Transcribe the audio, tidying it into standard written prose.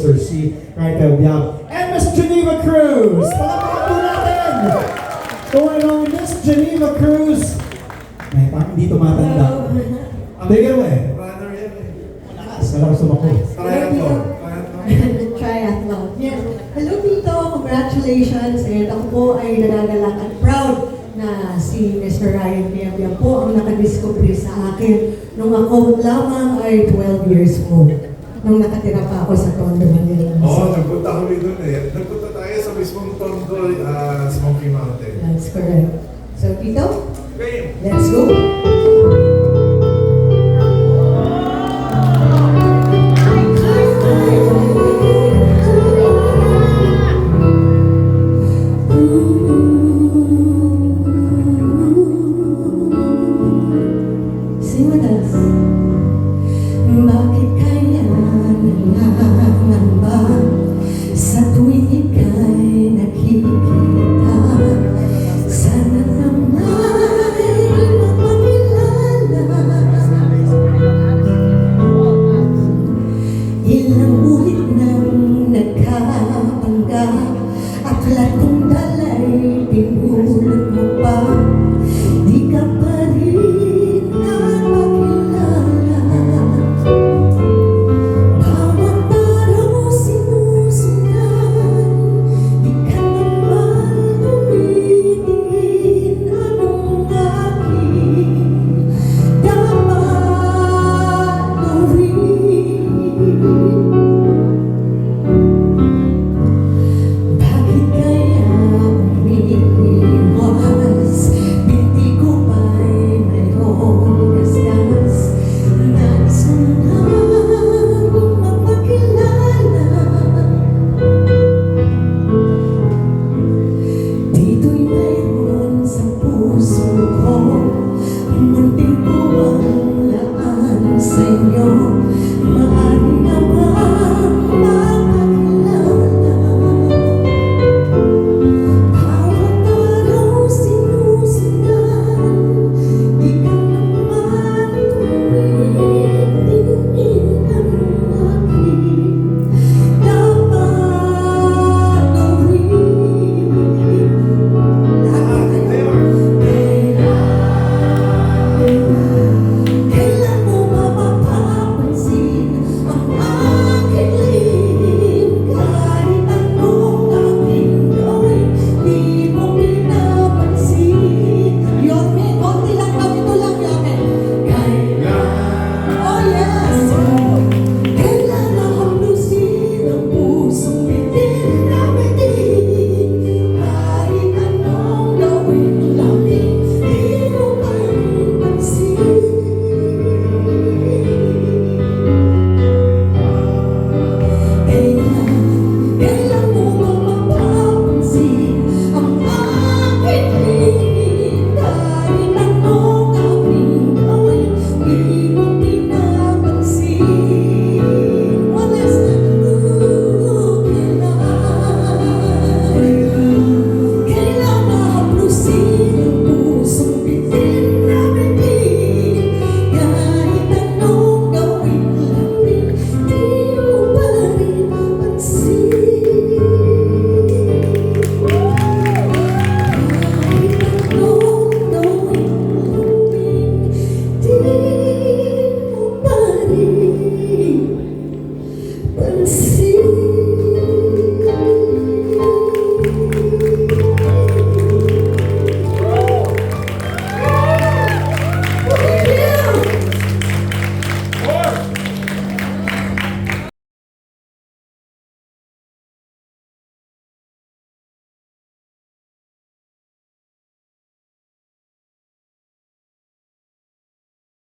Si Raquel Biab and Miss Geneva Cruz. Palakpakan po natin! Going on, Miss Geneva Cruz. Ay, parang hindi tumatanda. Take it away. Runner yan eh. Salamat sa mako. Triathlon. Triathlon. Yes. Hello Tito, congratulations. And ako po ay nagagalak at proud na si Mr. Ryan Biabia po ang nakadiscovery sa akin nung ako lamang ay 12 years old. Nung nakatira pa ako sa Tondo, Manila. Oo, nagpunta kami doon eh. Nagpunta tayo sa mismong Tondo, Smoky Mountain. That's correct. So Tito, Game! let's go!